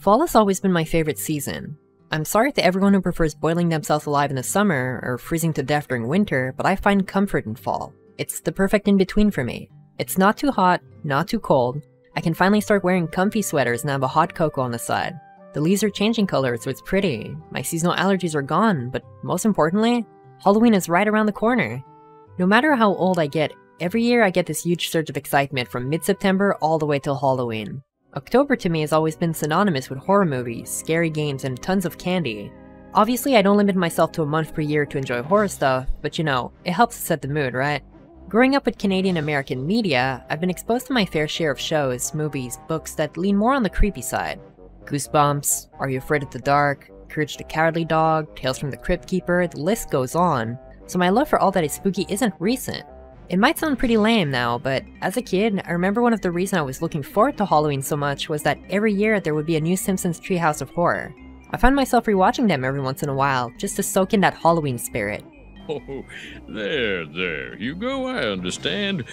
Fall has always been my favorite season. I'm sorry to everyone who prefers boiling themselves alive in the summer or freezing to death during winter, but I find comfort in fall. It's the perfect in-between for me. It's not too hot, not too cold. I can finally start wearing comfy sweaters and have a hot cocoa on the side. The leaves are changing color, so it's pretty. My seasonal allergies are gone, but most importantly, Halloween is right around the corner. No matter how old I get, every year I get this huge surge of excitement from mid-September all the way till Halloween. October to me has always been synonymous with horror movies, scary games, and tons of candy. Obviously, I don't limit myself to a month per year to enjoy horror stuff, but you know, it helps to set the mood, right? Growing up with Canadian-American media, I've been exposed to my fair share of shows, movies, books that lean more on the creepy side. Goosebumps, Are You Afraid of the Dark, Courage the Cowardly Dog, Tales from the Crypt Keeper, the list goes on, so my love for all that is spooky isn't recent. It might sound pretty lame now, but as a kid, I remember one of the reasons I was looking forward to Halloween so much was that every year there would be a new Simpsons Treehouse of Horror. I find myself rewatching them every once in a while, just to soak in that Halloween spirit. Oh, there, Hugo, I understand.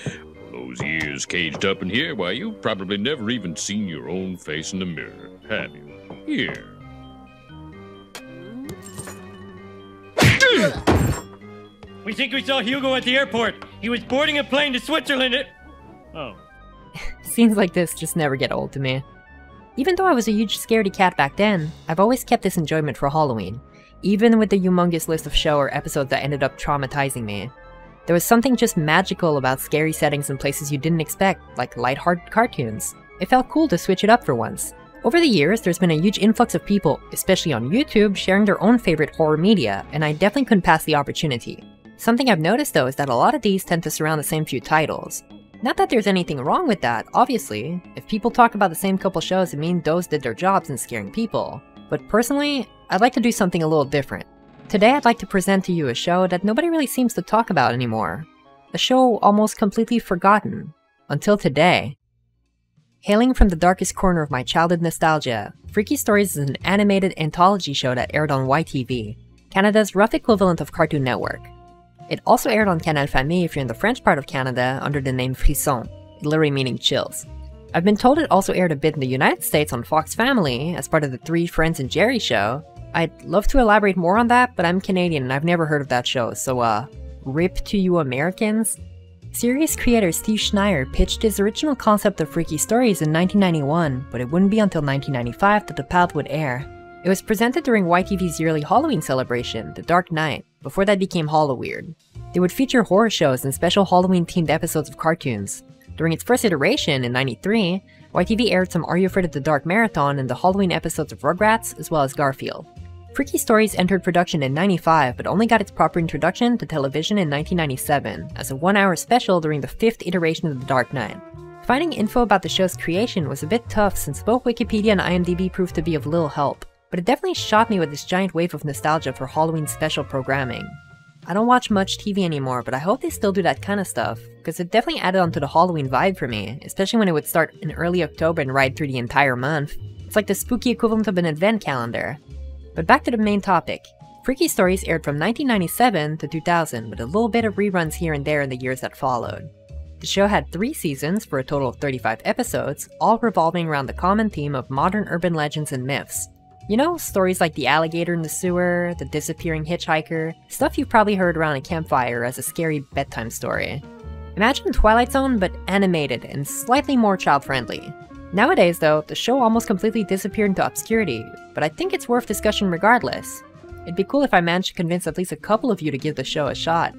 Those years caged up in here, why, you've probably never even seen your own face in the mirror, have you? Here. We think we saw Hugo at the airport. He was boarding a plane to Switzerland. Oh. Scenes like this just never get old to me. Even though I was a huge scaredy cat back then, I've always kept this enjoyment for Halloween, even with the humongous list of show or episodes that ended up traumatizing me. There was something just magical about scary settings and places you didn't expect, like lighthearted cartoons. It felt cool to switch it up for once. Over the years, there's been a huge influx of people, especially on YouTube, sharing their own favorite horror media, and I definitely couldn't pass the opportunity. Something I've noticed though is that a lot of these tend to surround the same few titles. Not that there's anything wrong with that, obviously. If people talk about the same couple shows, it means those did their jobs in scaring people. But personally, I'd like to do something a little different. Today I'd like to present to you a show that nobody really seems to talk about anymore. A show almost completely forgotten. Until today. Hailing from the darkest corner of my childhood nostalgia, Freaky Stories is an animated anthology show that aired on YTV, Canada's rough equivalent of Cartoon Network. It also aired on Canal Famille if you're in the French part of Canada under the name Frisson, literally meaning chills. I've been told it also aired a bit in the United States on Fox Family as part of the Three Friends and Jerry show. I'd love to elaborate more on that, but I'm Canadian and I've never heard of that show, so rip to you Americans. Series creator Steve Schneier pitched his original concept of Freaky Stories in 1991, but it wouldn't be until 1995 that the pilot would air. It was presented during YTV's yearly Halloween celebration, The Dark Night, before that became Halloweird. They would feature horror shows and special Halloween-themed episodes of cartoons. During its first iteration in '93, YTV aired some Are You Afraid of the Dark marathon and the Halloween episodes of Rugrats, as well as Garfield. Freaky Stories entered production in '95, but only got its proper introduction to television in 1997, as a one-hour special during the 5th iteration of The Dark Knight. Finding info about the show's creation was a bit tough since both Wikipedia and IMDb proved to be of little help, but it definitely shot me with this giant wave of nostalgia for Halloween special programming. I don't watch much TV anymore, but I hope they still do that kind of stuff, because it definitely added on to the Halloween vibe for me, especially when it would start in early October and ride through the entire month. It's like the spooky equivalent of an advent calendar. But back to the main topic. Freaky Stories aired from 1997 to 2000, with a little bit of reruns here and there in the years that followed. The show had 3 seasons for a total of 35 episodes, all revolving around the common theme of modern urban legends and myths. You know, stories like the alligator in the sewer, the disappearing hitchhiker, stuff you've probably heard around a campfire as a scary bedtime story. Imagine Twilight Zone, but animated and slightly more child-friendly. Nowadays though, the show almost completely disappeared into obscurity, but I think it's worth discussion regardless. It'd be cool if I managed to convince at least a couple of you to give the show a shot.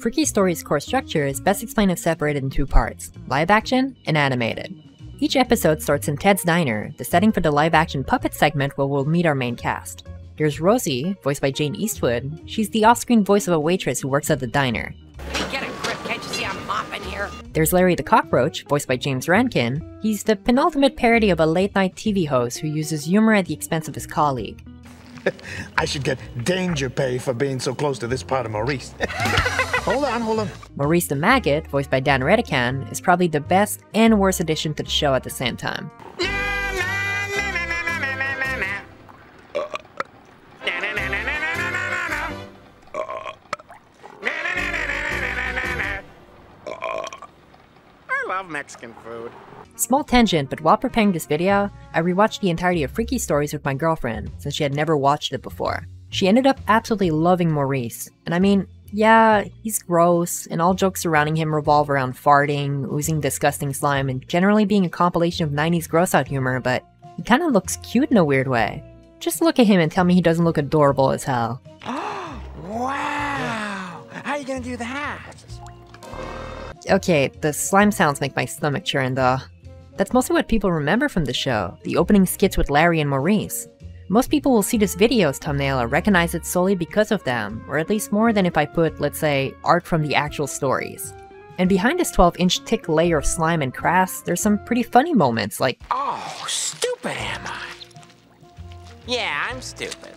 Freaky Stories' core structure is best explained if separated in 2 parts, live action and animated. Each episode starts in Ted's Diner, the setting for the live-action puppet segment where we'll meet our main cast. There's Rosie, voiced by Jane Eastwood. She's the off-screen voice of a waitress who works at the diner. Hey, get a grip, can't you see I'm mopping here? There's Larry the Cockroach, voiced by James Rankin. He's the penultimate parody of a late-night TV host who uses humor at the expense of his colleague. I should get danger pay for being so close to this part of Maurice. Hold on. Maurice the Maggot, voiced by Dan Redican, is probably the best and worst addition to the show at the same time. love Mexican food. Small tangent, but while preparing this video, I rewatched the entirety of Freaky Stories with my girlfriend, since she had never watched it before. She ended up absolutely loving Maurice, and I mean, yeah, he's gross, and all jokes surrounding him revolve around farting, oozing disgusting slime, and generally being a compilation of 90s gross-out humor, but he kinda looks cute in a weird way. Just look at him and tell me he doesn't look adorable as hell. Wow! How are you gonna do that? Okay, the slime sounds make my stomach churn though. That's mostly what people remember from the show, the opening skits with Larry and Maurice. Most people will see this video's thumbnail and recognize it solely because of them, or at least more than if I put, let's say, art from the actual stories. And behind this 12-inch thick layer of slime and crass, there's some pretty funny moments like, Oh, stupid am I? Yeah, I'm stupid.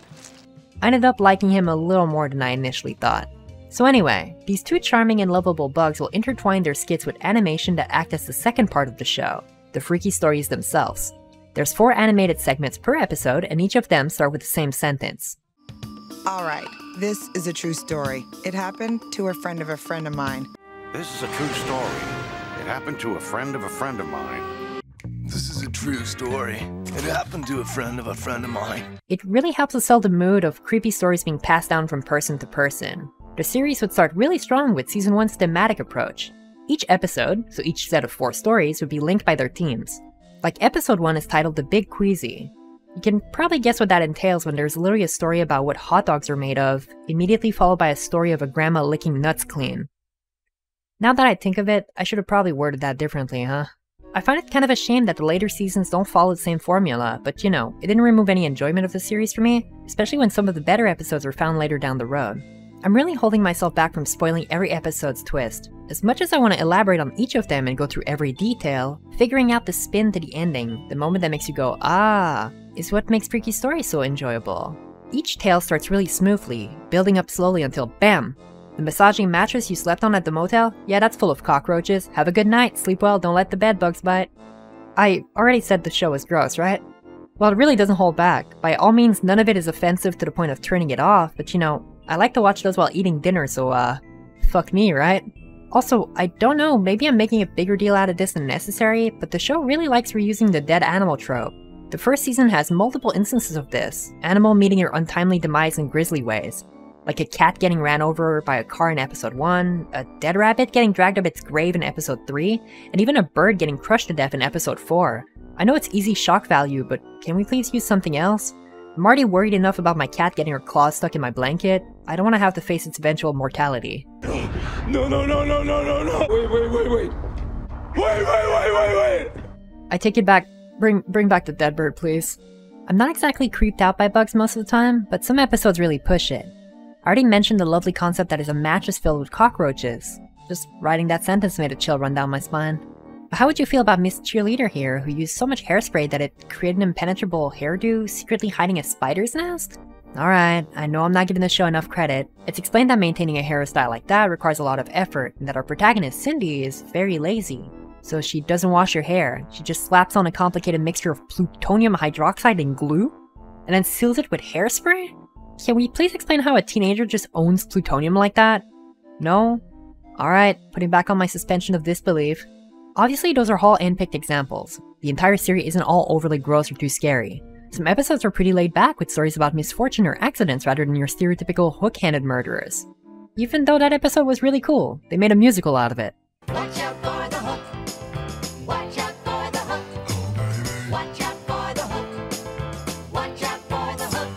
I ended up liking him a little more than I initially thought. So anyway, these two charming and lovable bugs will intertwine their skits with animation that act as the second part of the show, the Freaky Stories themselves. There's 4 animated segments per episode, and each of them start with the same sentence. Alright, this is a true story. It happened to a friend of mine. This is a true story. It happened to a friend of mine. This is a true story. It happened to a friend of mine. It really helps to sell the mood of creepy stories being passed down from person to person. The series would start really strong with Season 1's thematic approach. Each episode, so each set of 4 stories, would be linked by their themes. Like Episode 1 is titled The Big Queasy. You can probably guess what that entails when there's literally a story about what hot dogs are made of, immediately followed by a story of a grandma licking nuts clean. Now that I think of it, I should have probably worded that differently, huh? I find it kind of a shame that the later seasons don't follow the same formula, but you know, it didn't remove any enjoyment of the series for me, especially when some of the better episodes were found later down the road. I'm really holding myself back from spoiling every episode's twist. As much as I want to elaborate on each of them and go through every detail, figuring out the spin to the ending, the moment that makes you go, ah, is what makes Freaky Stories so enjoyable. Each tale starts really smoothly, building up slowly until BAM! The massaging mattress you slept on at the motel? Yeah, that's full of cockroaches. Have a good night, sleep well, don't let the bed bugs bite. I already said the show is gross, right? Well, it really doesn't hold back. By all means, none of it is offensive to the point of turning it off, but you know, I like to watch those while eating dinner, so fuck me, right? Also, I don't know, maybe I'm making a bigger deal out of this than necessary, but the show really likes reusing the dead animal trope. The first season has multiple instances of this, animal meeting their untimely demise in grisly ways. Like a cat getting ran over by a car in episode 1, a dead rabbit getting dragged up its grave in episode 3, and even a bird getting crushed to death in episode 4. I know it's easy shock value, but can we please use something else? I'm already worried enough about my cat getting her claws stuck in my blanket. I don't want to have to face its eventual mortality. No. Wait. I take it back. Bring back the dead bird, please. I'm not exactly creeped out by bugs most of the time, but some episodes really push it. I already mentioned the lovely concept that is a mattress filled with cockroaches. Just writing that sentence made a chill run down my spine. But how would you feel about Miss Cheerleader here, who used so much hairspray that it created an impenetrable hairdo, secretly hiding a spider's nest? Alright, I know I'm not giving the show enough credit. It's explained that maintaining a hairstyle like that requires a lot of effort, and that our protagonist, Cindy, is very lazy. So she doesn't wash her hair, she just slaps on a complicated mixture of plutonium hydroxide and glue, and then seals it with hairspray? Can we please explain how a teenager just owns plutonium like that? No? Alright, putting back on my suspension of disbelief. Obviously, those are all handpicked examples. The entire series isn't all overly gross or too scary. Some episodes are pretty laid back with stories about misfortune or accidents rather than your stereotypical hook-handed murderers. Even though that episode was really cool, they made a musical out of it. Watch out for the hook. Watch out for the hook. Watch out for the hook. Watch out for the hook.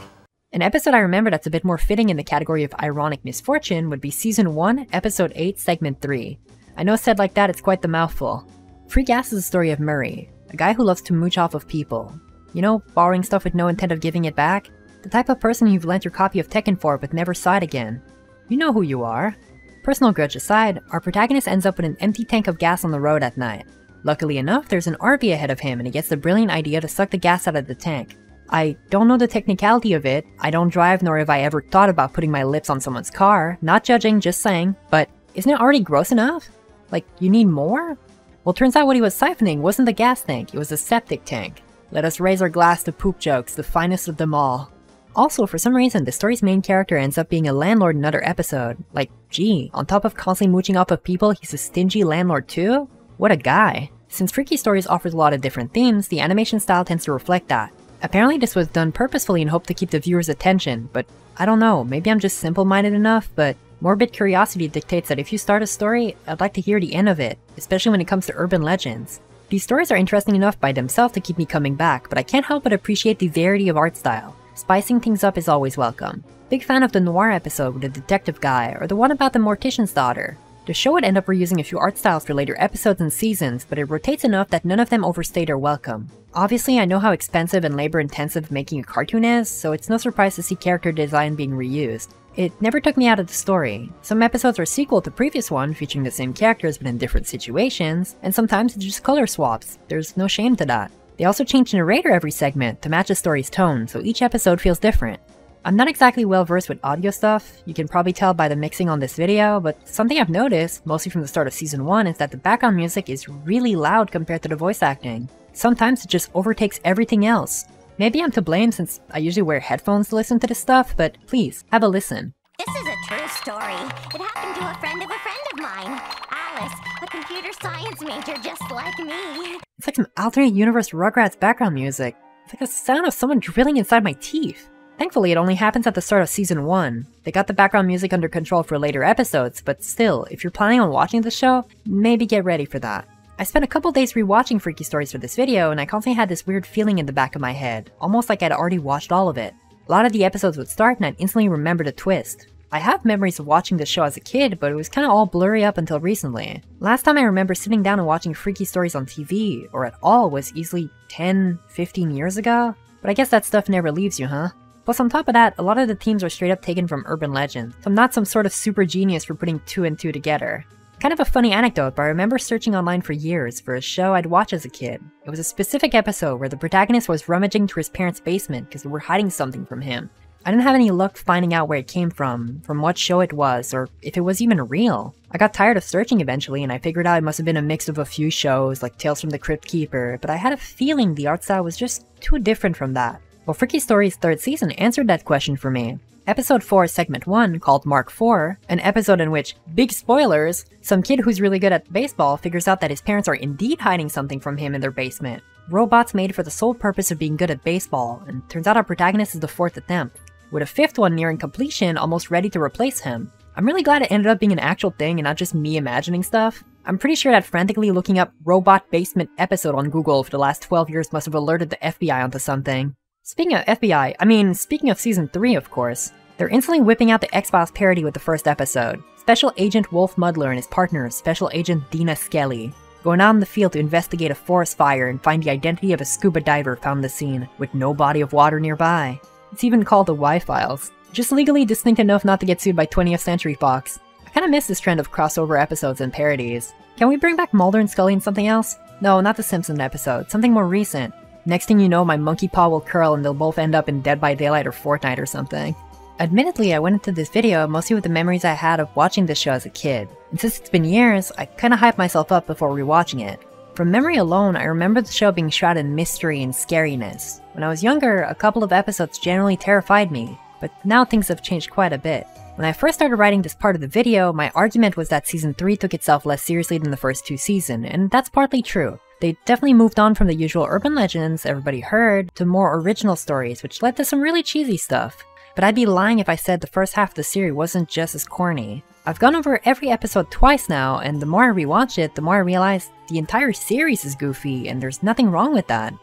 An episode I remember that's a bit more fitting in the category of ironic misfortune would be Season 1, Episode 8, Segment 3. I know said like that, it's quite the mouthful. Free Gas is the story of Murray, a guy who loves to mooch off of people. You know, borrowing stuff with no intent of giving it back? The type of person you've lent your copy of Tekken for but never saw it again. You know who you are. Personal grudge aside, our protagonist ends up with an empty tank of gas on the road at night. Luckily enough, there's an RV ahead of him and he gets the brilliant idea to suck the gas out of the tank. I don't know the technicality of it, I don't drive nor have I ever thought about putting my lips on someone's car, not judging, just saying, but isn't it already gross enough? Like, you need more? Well, turns out what he was siphoning wasn't the gas tank, it was a septic tank. Let us raise our glass to poop jokes, the finest of them all. Also, for some reason, the story's main character ends up being a landlord in another episode. Like, gee, on top of constantly mooching off of people, he's a stingy landlord too? What a guy. Since Freaky Stories offers a lot of different themes, the animation style tends to reflect that. Apparently this was done purposefully in hope to keep the viewer's attention, but I don't know, maybe I'm just simple-minded enough, but morbid curiosity dictates that if you start a story, I'd like to hear the end of it, especially when it comes to urban legends. These stories are interesting enough by themselves to keep me coming back, but I can't help but appreciate the variety of art style. Spicing things up is always welcome. Big fan of the noir episode with the detective guy, or the one about the mortician's daughter. The show would end up reusing a few art styles for later episodes and seasons, but it rotates enough that none of them overstay their welcome. Obviously, I know how expensive and labor-intensive making a cartoon is, so it's no surprise to see character design being reused. It never took me out of the story. Some episodes are sequel to previous one, featuring the same characters but in different situations, and sometimes it's just color swaps. There's no shame to that. They also change the narrator every segment to match the story's tone, so each episode feels different. I'm not exactly well versed with audio stuff, you can probably tell by the mixing on this video, but something I've noticed, mostly from the start of season 1, is that the background music is really loud compared to the voice acting. Sometimes it just overtakes everything else. Maybe I'm to blame since I usually wear headphones to listen to this stuff, but please, have a listen. This is a true story. It happened to a friend of mine. Alice, a computer science major just like me. It's like some alternate universe Rugrats background music. It's like the sound of someone drilling inside my teeth. Thankfully, it only happens at the start of season 1. They got the background music under control for later episodes, but still, if you're planning on watching the show, maybe get ready for that. I spent a couple days rewatching Freaky Stories for this video, and I constantly had this weird feeling in the back of my head, almost like I'd already watched all of it. A lot of the episodes would start and I'd instantly remember the twist. I have memories of watching this show as a kid, but it was kinda all blurry up until recently. Last time I remember sitting down and watching Freaky Stories on TV, or at all, was easily 10, 15 years ago? But I guess that stuff never leaves you, huh? Plus on top of that, a lot of the themes are straight up taken from urban legends, so I'm not some sort of super genius for putting 2 and 2 together. Kind of a funny anecdote, but I remember searching online for years for a show I'd watch as a kid. It was a specific episode where the protagonist was rummaging through his parents' basement because they were hiding something from him. I didn't have any luck finding out where it came from what show it was, or if it was even real. I got tired of searching eventually, and I figured out it must have been a mix of a few shows like Tales from the Crypt Keeper, but I had a feeling the art style was just too different from that. Well, Freaky Stories' 3rd season answered that question for me. Episode 4, Segment 1, called Mark IV, an episode in which, big spoilers, some kid who's really good at baseball figures out that his parents are indeed hiding something from him in their basement. Robots made for the sole purpose of being good at baseball, and turns out our protagonist is the 4th attempt, with a 5th one nearing completion, almost ready to replace him. I'm really glad it ended up being an actual thing and not just me imagining stuff. I'm pretty sure that frantically looking up robot basement episode on Google for the last 12 years must have alerted the FBI onto something. Speaking of FBI, speaking of season 3 of course, they're instantly whipping out the X-Files parody with the first episode. Special Agent Wolf Muddler and his partner, Special Agent Dina Skelly, going out in the field to investigate a forest fire and find the identity of a scuba diver found in the scene, with no body of water nearby. It's even called the Y-Files. Just legally distinct enough not to get sued by 20th Century Fox. I kinda miss this trend of crossover episodes and parodies. Can we bring back Mulder and Scully and something else? No, not the Simpsons episode, something more recent. Next thing you know, my monkey paw will curl and they'll both end up in Dead by Daylight or Fortnite or something. Admittedly, I went into this video mostly with the memories I had of watching this show as a kid, and since it's been years, I kinda hyped myself up before rewatching it. From memory alone, I remember the show being shrouded in mystery and scariness. When I was younger, a couple of episodes generally terrified me, but now things have changed quite a bit. When I first started writing this part of the video, my argument was that season 3 took itself less seriously than the first 2 seasons, and that's partly true. They definitely moved on from the usual urban legends everybody heard to more original stories, which led to some really cheesy stuff. But I'd be lying if I said the first half of the series wasn't just as corny. I've gone over every episode twice now, and the more I rewatch it, the more I realize the entire series is goofy, and there's nothing wrong with that.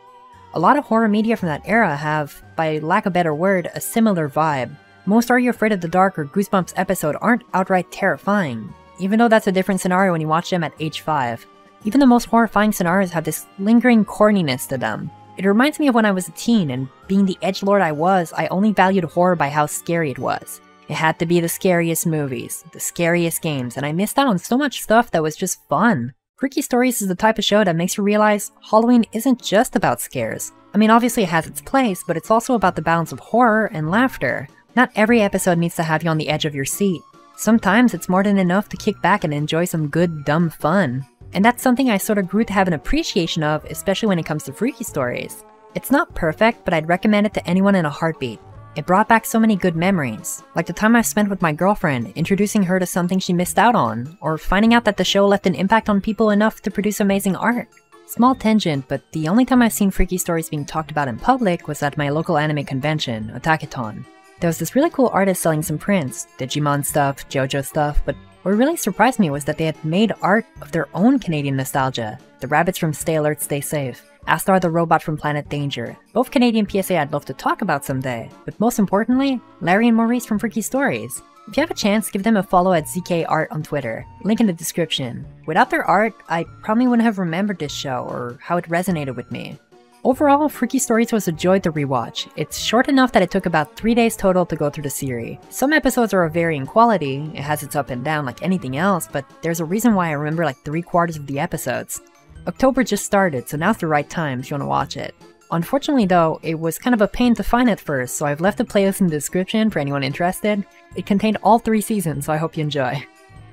A lot of horror media from that era have, by lack of a better word, a similar vibe. Most Are You Afraid of the Dark or Goosebumps episode aren't outright terrifying, even though that's a different scenario when you watch them at age 5. Even the most horrifying scenarios have this lingering corniness to them. It reminds me of when I was a teen, and being the edgelord I was, I only valued horror by how scary it was. It had to be the scariest movies, the scariest games, and I missed out on so much stuff that was just fun. Freaky Stories is the type of show that makes you realize Halloween isn't just about scares. I mean, obviously it has its place, but it's also about the balance of horror and laughter. Not every episode needs to have you on the edge of your seat. Sometimes it's more than enough to kick back and enjoy some good, dumb fun. And that's something I sort of grew to have an appreciation of, especially when it comes to Freaky Stories. It's not perfect, but I'd recommend it to anyone in a heartbeat. It brought back so many good memories, like the time I spent with my girlfriend, introducing her to something she missed out on, or finding out that the show left an impact on people enough to produce amazing art. Small tangent, but the only time I've seen Freaky Stories being talked about in public was at my local anime convention, Otaketon. There was this really cool artist selling some prints, Digimon stuff, JoJo stuff, but what really surprised me was that they had made art of their own Canadian nostalgia. The rabbits from Stay Alert, Stay Safe, Astar the robot from Planet Danger, both Canadian PSA I'd love to talk about someday, but most importantly, Larry and Maurice from Freaky Stories. If you have a chance, give them a follow at ZKArt on Twitter, link in the description. Without their art, I probably wouldn't have remembered this show or how it resonated with me. Overall, Freaky Stories was a joy to rewatch. It's short enough that it took about 3 days total to go through the series. Some episodes are of varying quality, it has its up and down like anything else, but there's a reason why I remember like 3/4 of the episodes. October just started, so now's the right time if you want to watch it. Unfortunately though, it was kind of a pain to find at first, so I've left a playlist in the description for anyone interested. It contained all 3 seasons, so I hope you enjoy.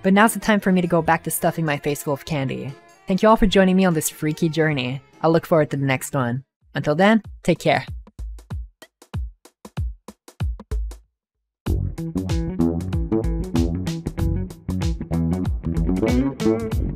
But now's the time for me to go back to stuffing my face full of candy. Thank you all for joining me on this freaky journey. I'll look forward to the next one. Until then, take care. Thank you.